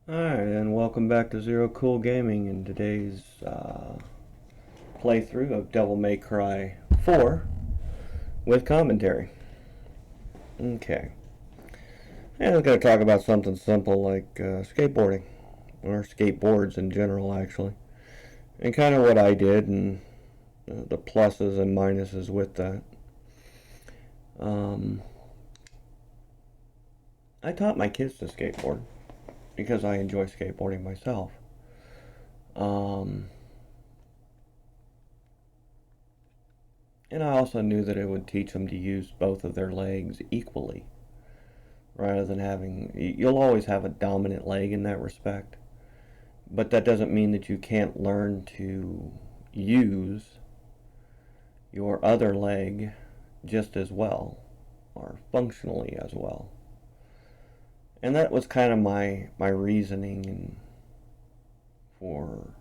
Alright, and welcome back to Zero Cool Gaming in today's playthrough of Devil May Cry 4 with commentary. Okay. And I'm going to talk about something simple like skateboarding, or skateboards in general, actually, and kind of what I did and the pluses and minuses with that. I taught my kids to skateboard because I enjoy skateboarding myself. And I also knew that it would teach them to use both of their legs equally, rather than having, you'll always have a dominant leg in that respect, but that doesn't mean that you can't learn to use your other leg just as well, or functionally as well. And that was kind of my reasoning for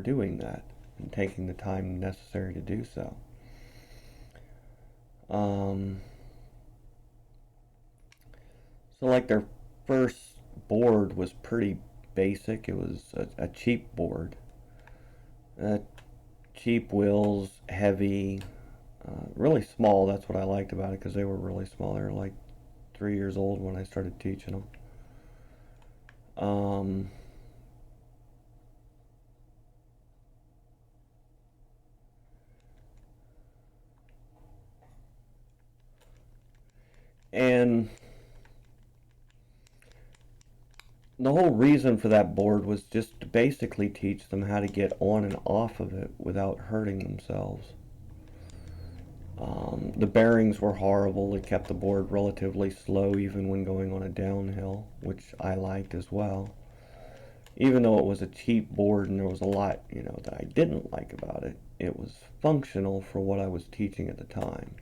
doing that and taking the time necessary to do so. So like their first board was pretty basic. It was a cheap board. Cheap wheels, heavy, really small. That's what I liked about it, because they were really small. They were like 3 years old when I started teaching them. And the whole reason for that board was just to basically teach them how to get on and off of it without hurting themselves. The bearings were horrible. It kept the board relatively slow even when going on a downhill, which I liked as well. Even though it was a cheap board and there was a lot, that I didn't like about it, it was functional for what I was teaching at the time.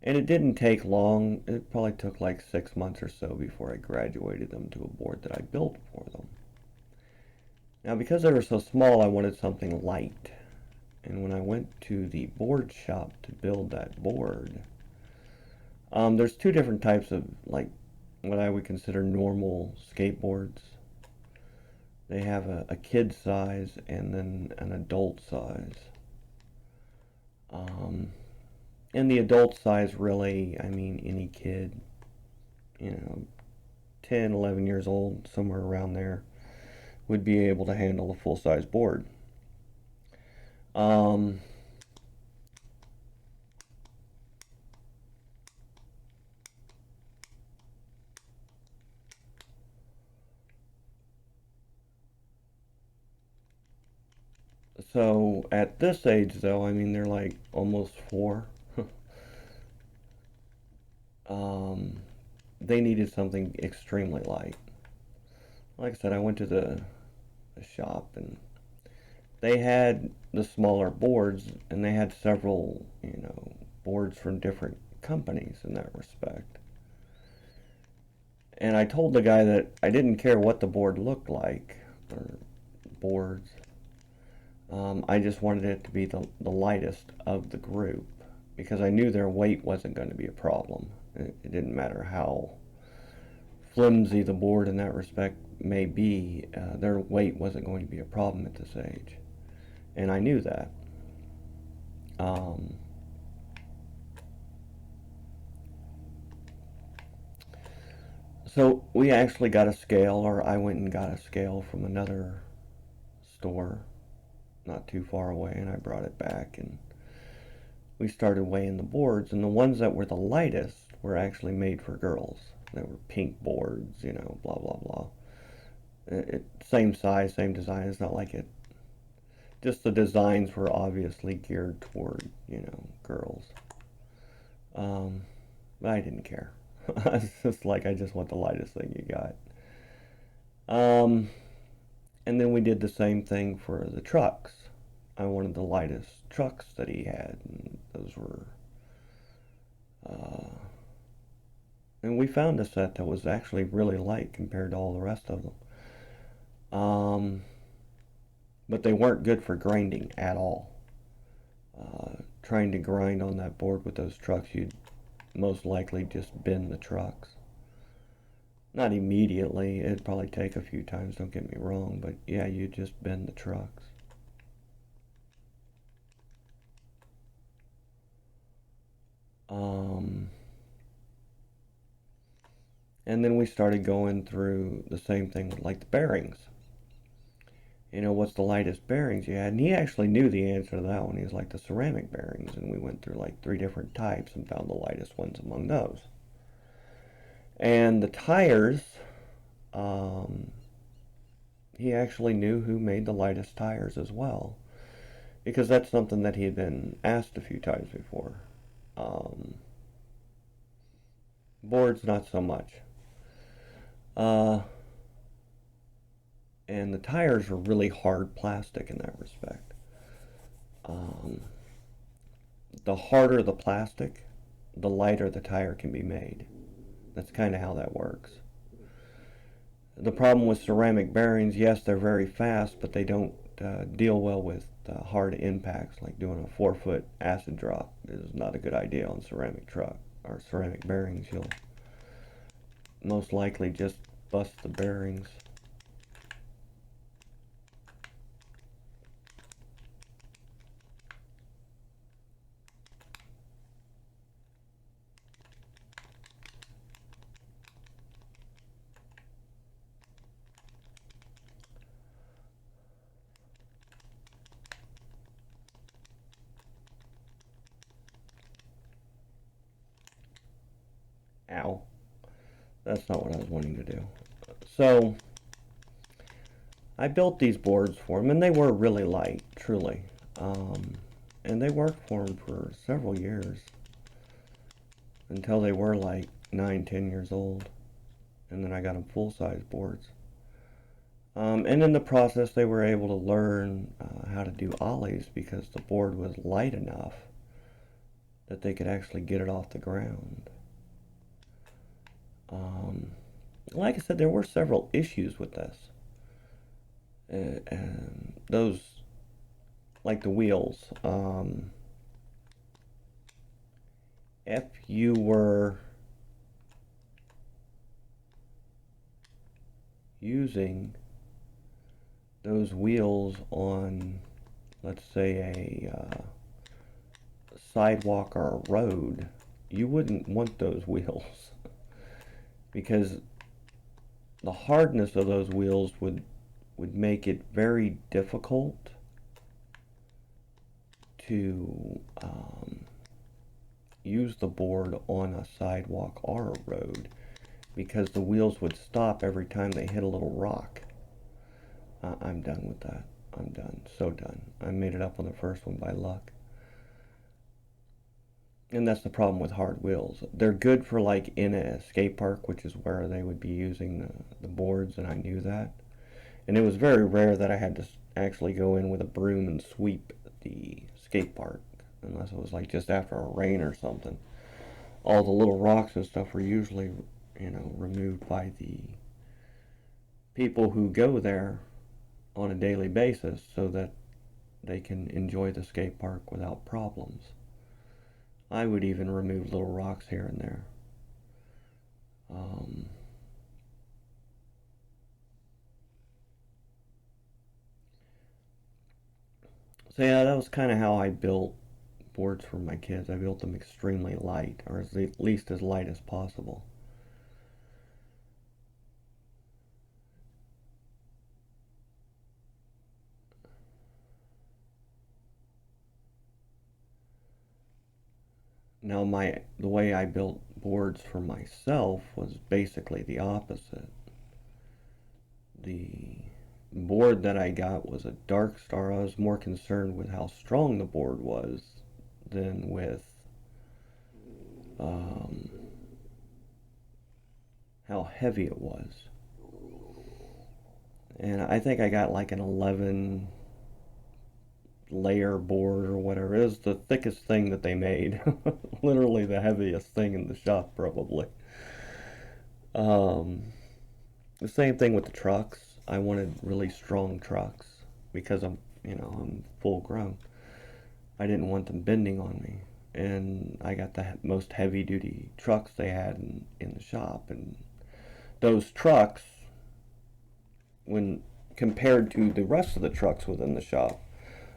And it didn't take long. It probably took like 6 months or so before I graduated them to a board that I built for them. Now, because they were so small, I wanted something light. And when I went to the board shop to build that board, there's two different types of, like, what I would consider normal skateboards. They have a kid size and then an adult size. And the adult size, really, I mean, any kid, 10, 11 years old, somewhere around there, would be able to handle a full-size board. So at this age, though, I mean, they're like almost 4. They needed something extremely light. Like I said, I went to the shop and they had the smaller boards, and they had several, boards from different companies in that respect. And I told the guy that I didn't care what the board looked like, or boards. I just wanted it to be the lightest of the group, because I knew their weight wasn't going to be a problem. It didn't matter how flimsy the board in that respect may be, their weight wasn't going to be a problem at this age. And I knew that. So we actually got a scale, or I went and got a scale from another store not too far away, and I brought it back, and we started weighing the boards, and the ones that were the lightest were actually made for girls. They were pink boards, blah, blah, blah. Same size, same design. It's not like it. Just the designs were obviously geared toward, girls. But I didn't care. It's just like, I just want the lightest thing you got. And then we did the same thing for the trucks. I wanted the lightest trucks that he had, and those were, and we found a set that was actually really light compared to all the rest of them. But they weren't good for grinding at all. Trying to grind on that board with those trucks, you'd most likely just bend the trucks. Not immediately. It'd probably take a few times, don't get me wrong, but yeah, you just bend the trucks. Um, and then we started going through the same thing with like the bearings. You know, what's the lightest bearings you had? And he actually knew the answer to that one. He was like the ceramic bearings, and we went through like 3 different types and found the lightest ones among those. And the tires, um, he actually knew who made the lightest tires as well, because that's something that he had been asked a few times before. Um, Boards, not so much. Uh, and the tires are really hard plastic in that respect. Um, the harder the plastic, the lighter the tire can be made. That's kind of how that works. The problem with ceramic bearings, yes, they're very fast, but they don't deal well with hard impacts. Like doing a 4-foot acid drop is not a good idea on ceramic truck or ceramic bearings. You'll most likely just bust the bearings. Ow. That's not what I was wanting to do. So I built these boards for him, and they were really light, truly. Um, and they worked for him for several years until they were like 9, 10 years old. And then I got them full-size boards. And in the process, they were able to learn how to do ollies because the board was light enough that they could actually get it off the ground. Um, like I said, there were several issues with this. And those, like the wheels, if you were using those wheels on, let's say, a sidewalk or a road, you wouldn't want those wheels because the hardness of those wheels would make it very difficult to use the board on a sidewalk or a road because the wheels would stop every time they hit a little rock. I'm done with that. I'm done. So done. I made it up on the first one by luck. And that's the problem with hard wheels. They're good for like in a skate park, which is where they would be using the boards, and I knew that. And it was very rare that I had to actually go in with a broom and sweep the skate park, unless it was like just after a rain or something. All the little rocks and stuff were usually, removed by the people who go there on a daily basis so that they can enjoy the skate park without problems. I would even remove little rocks here and there. Um, so yeah, that was kind of how I built boards for my kids. I built them extremely light, or at least as light as possible. Now the way I built boards for myself was basically the opposite. The board that I got was a Dark Star. I was more concerned with how strong the board was than with um, how heavy it was. And I think I got like an 11 layer board or whatever. It was the thickest thing that they made. Literally the heaviest thing in the shop, probably. Um, the same thing with the trucks. I wanted really strong trucks because I'm full grown. I didn't want them bending on me. And I got the most heavy duty trucks they had in the shop. And those trucks, when compared to the rest of the trucks within the shop,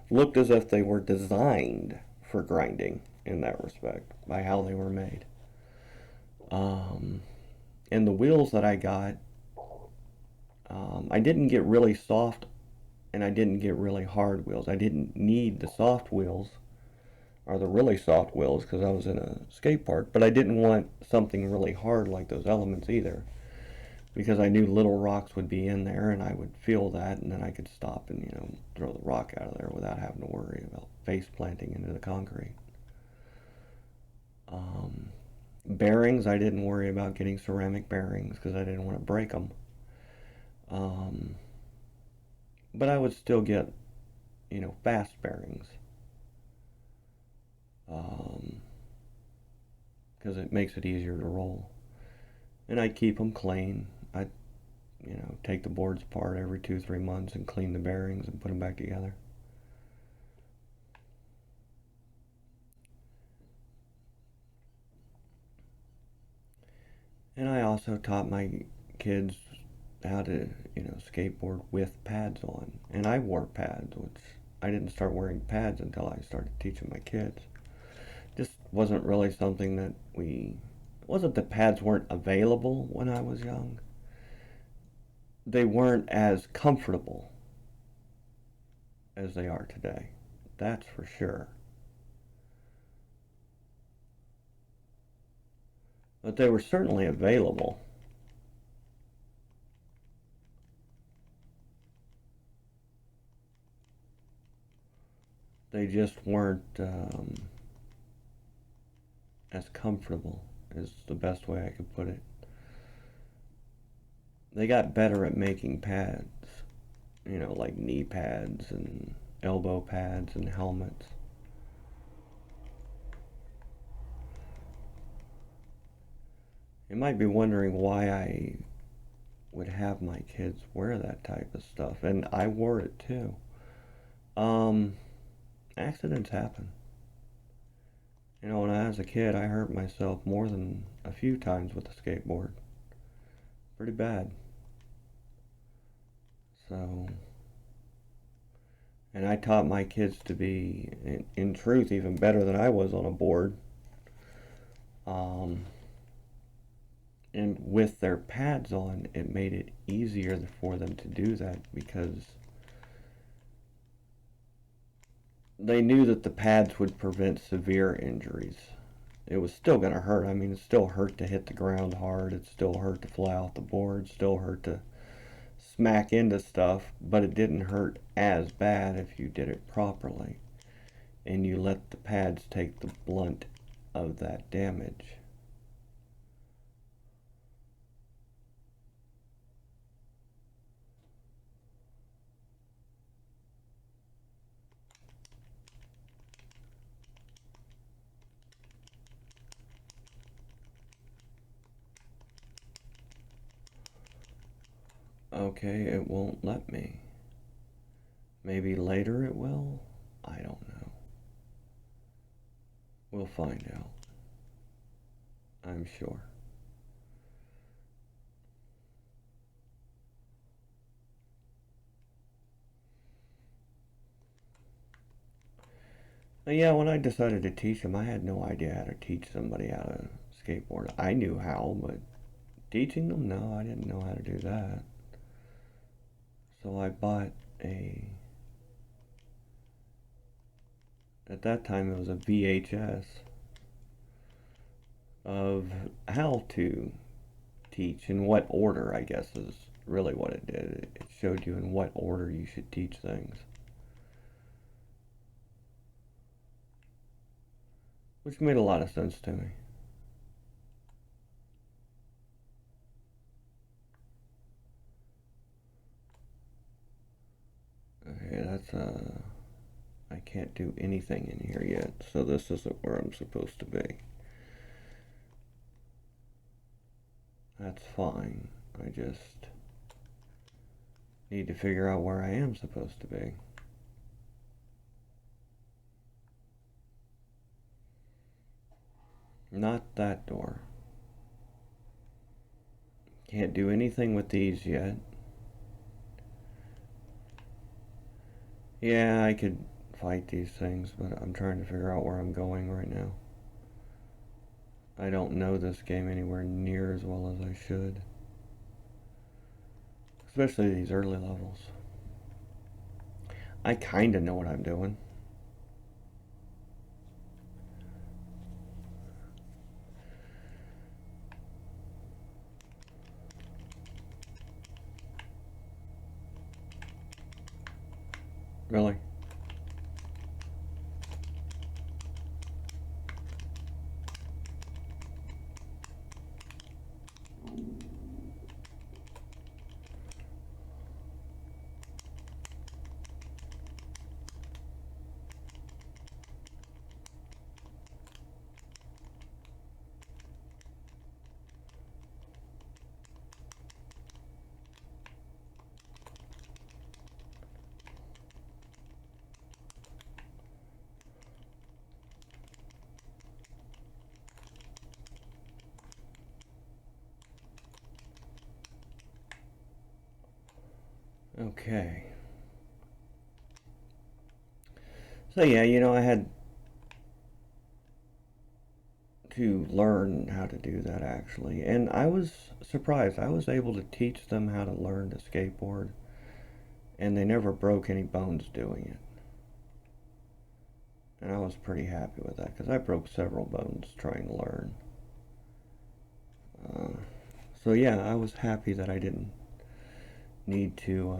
looked as if they were designed for grinding in that respect by how they were made. And the wheels that I got, I didn't get really soft and I didn't get really hard wheels. I didn't need the soft wheels or the really soft wheels because I was in a skate park, but I didn't want something really hard like those Elements either, because I knew little rocks would be in there and I would feel that, and then I could stop and throw the rock out of there without having to worry about face planting into the concrete. Bearings, I didn't worry about getting ceramic bearings because I didn't want to break them. But I would still get fast bearings because it makes it easier to roll, and I keep them clean. I take the boards apart every 2-3 months and clean the bearings and put them back together. And I also taught my kids how to skateboard with pads on, and I wore pads, which I didn't start wearing pads until I started teaching my kids. Just wasn't really something that it wasn't that pads weren't available when I was young. They weren't as comfortable as they are today. That's for sure. But they were certainly available. They just weren't as comfortable, is the best way I could put it. They got better at making pads, like knee pads and elbow pads and helmets. You might be wondering why I would have my kids wear that type of stuff, and I wore it too. Accidents happen. When I was a kid, I hurt myself more than a few times with a skateboard. Pretty bad. So, and I taught my kids to be, in truth, even better than I was on a board. And with their pads on, it made it easier for them to do that because they knew that the pads would prevent severe injuries. It was still going to hurt. I mean, it still hurt to hit the ground hard. It still hurt to fly off the board. It still hurt to smack into stuff, but it didn't hurt as bad if you did it properly and you let the pads take the blunt of that damage. Okay, it won't let me. Maybe later it will? I don't know. We'll find out. I'm sure. But yeah, when I decided to teach them, I had no idea how to teach somebody how to skateboard. I knew how, but teaching them, no, I didn't know how to do that. So I bought at that time it was a VHS of how to teach, in what order, I guess is really what it did. It showed you in what order you should teach things. Which made a lot of sense to me. Okay, that's I can't do anything in here yet, so this isn't where I'm supposed to be. That's fine. I just need to figure out where I am supposed to be. Not that door. Can't do anything with these yet. Yeah, I could fight these things, but I'm trying to figure out where I'm going right now. I don't know this game anywhere near as well as I should. Especially these early levels. I kinda know what I'm doing. Really? Okay. So yeah, I had to learn how to do that actually. And I was surprised. I was able to teach them how to learn to skateboard, and they never broke any bones doing it. And I was pretty happy with that because I broke several bones trying to learn. Uh, so yeah, I was happy that I didn't need to,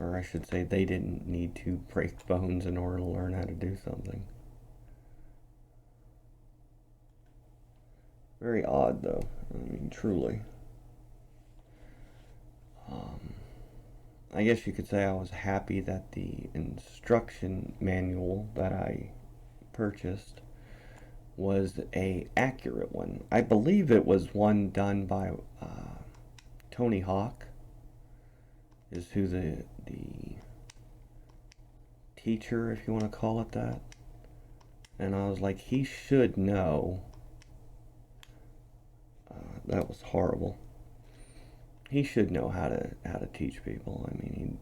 or I should say, they didn't need to break bones in order to learn how to do something. Very odd, though. I mean, truly. Um, I guess you could say I was happy that the instruction manual that I purchased was a accurate one. I believe it was one done by Tony Hawk, is who the teacher, if you want to call it that. And I was like, he should know. That was horrible. He should know how to teach people. I mean,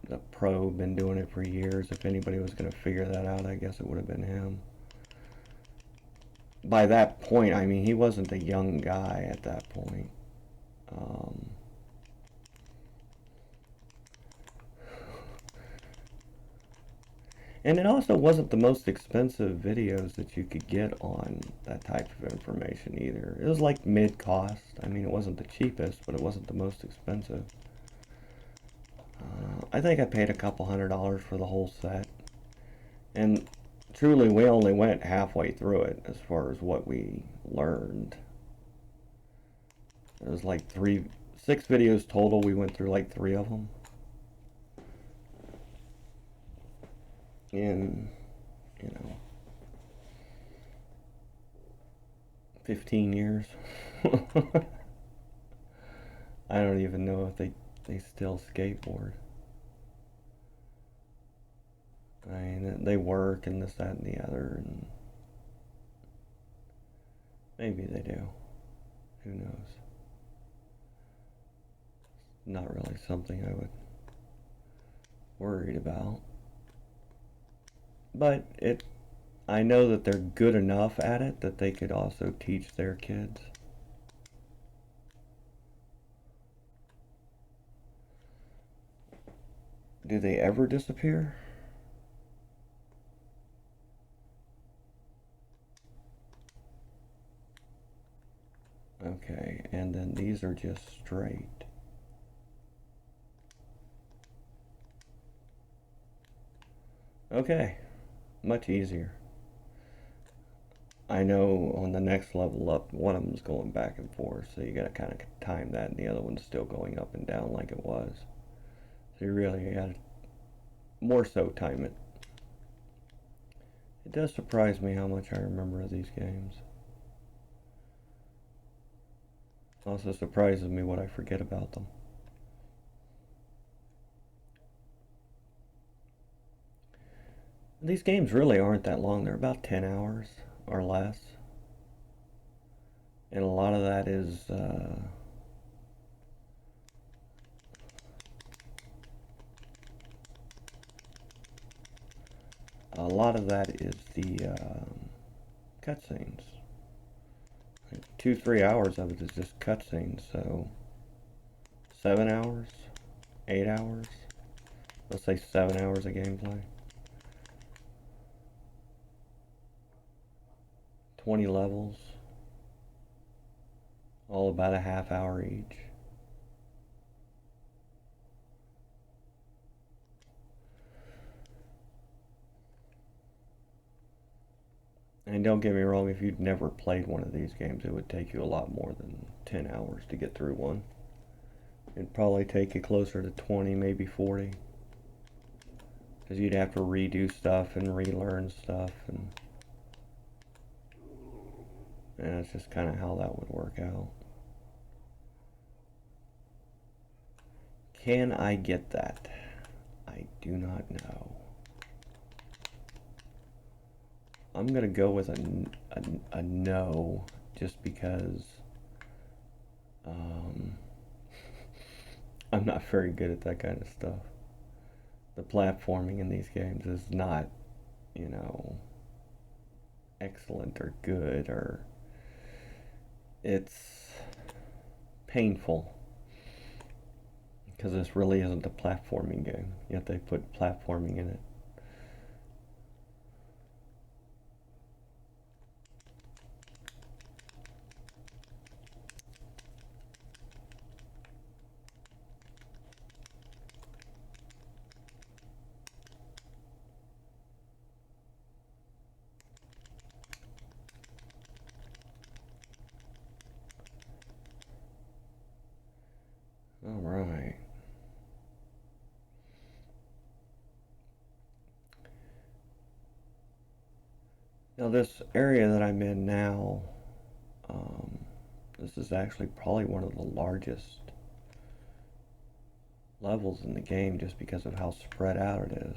the pro, been doing it for years. If anybody was going to figure that out, I guess it would have been him. By that point, I mean, he wasn't a young guy at that point. Um, and it also wasn't the most expensive videos that you could get on that type of information either. It was like mid-cost. I mean, it wasn't the cheapest, but it wasn't the most expensive. I think I paid a couple $100 for the whole set. And truly, we only went halfway through it as far as what we learned. It was like 6 videos total. We went through like 3 of them. In, 15 years. I don't even know if they still skateboard. I mean, they work and this, that, and the other, and maybe they do. Who knows? Not really something I would worried about. But I know that they're good enough at it that they could also teach their kids. Do they ever disappear? Okay, and then these are just straight. Okay, much easier. I know on the next level up, one of them's going back and forth, so you gotta kind of time that, and the other one's still going up and down like it was. So you really gotta more so time it. It does surprise me how much I remember of these games. It also surprises me what I forget about them. These games really aren't that long. They're about 10 hours or less. And a lot of that is the cutscenes. Like 2-3 hours of it is just cutscenes. So 7 hours, 8 hours. Let's say 7 hours of gameplay. 20 levels. All about a half hour each. And don't get me wrong, if you'd never played one of these games, it would take you a lot more than 10 hours to get through one. It'd probably take you closer to 20, maybe 40. Because you'd have to redo stuff and relearn stuff, and that's just kind of how that would work out. Can I get that? I do not know. I'm gonna go with a no, just because I'm not very good at that kind of stuff. The platforming in these games is not, you know, excellent or good, or it's painful, because this really isn't a platforming game, yet they put platforming in it. All right. Now this area that I'm in now, this is actually probably one of the largest levels in the game, just because of how spread out it is.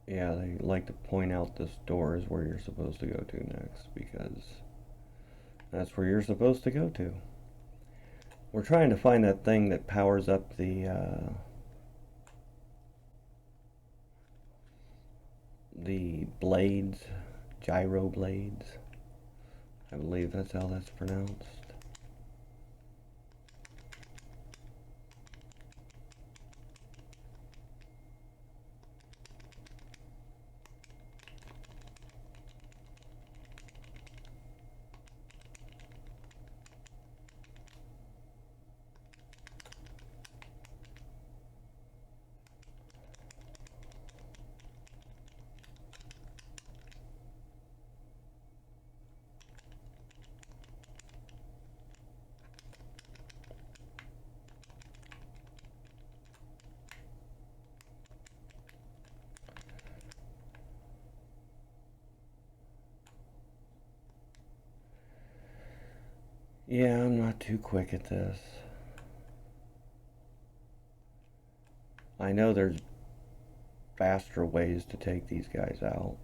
Yeah, they like to point out this door is where you're supposed to go to next, because that's where you're supposed to go to. We're trying to find that thing that powers up the blades, gyro blades. I believe that's how that's pronounced. Yeah, I'm not too quick at this. I know there's faster ways to take these guys out.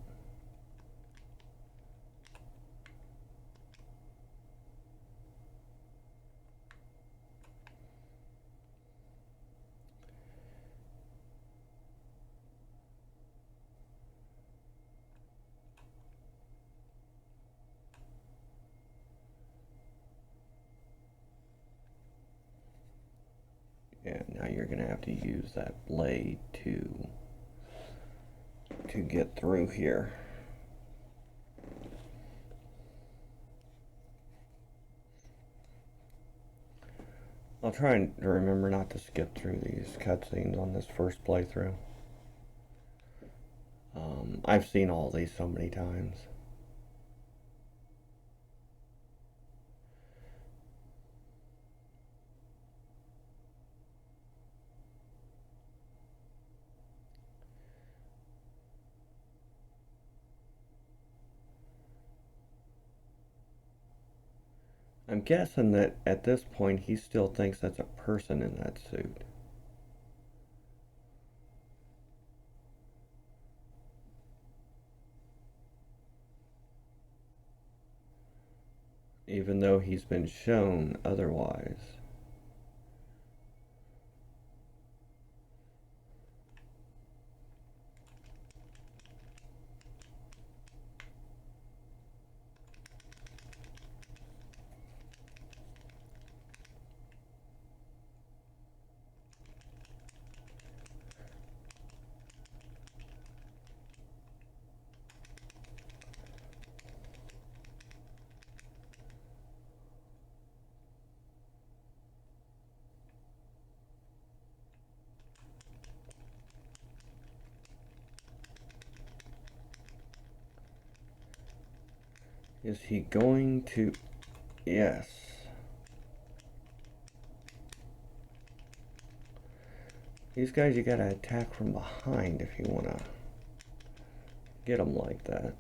Yeah, now you're gonna have to use that blade to get through here. I'll try to remember not to skip through these cutscenes on this first playthrough. I've seen all these so many times. I'm guessing that at this point he still thinks that's a person in that suit. Even though he's been shown otherwise. Is he going to... Yes. These guys you gotta attack from behind if you wanna get them like that.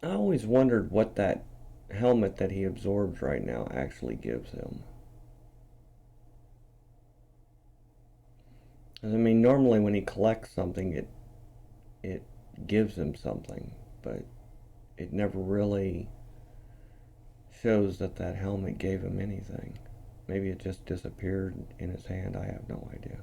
I always wondered what that helmet that he absorbs right now actually gives him. I mean, normally when he collects something, it gives him something, but it never really shows that that helmet gave him anything. Maybe it just disappeared in his hand. I have no idea.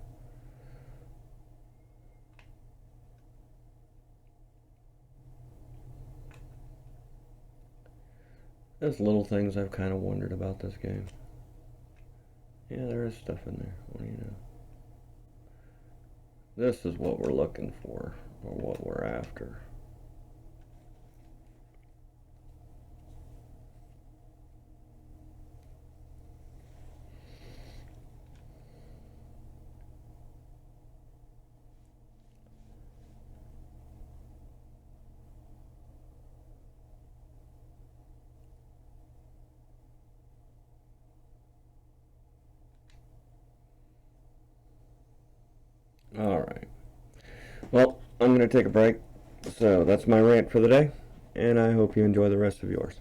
There's little things I've kind of wondered about this game. Yeah, there is stuff in there. What do you know? This is what we're looking for, or what we're after. Alright. Well, I'm going to take a break. So that's my rant for the day, and I hope you enjoy the rest of yours.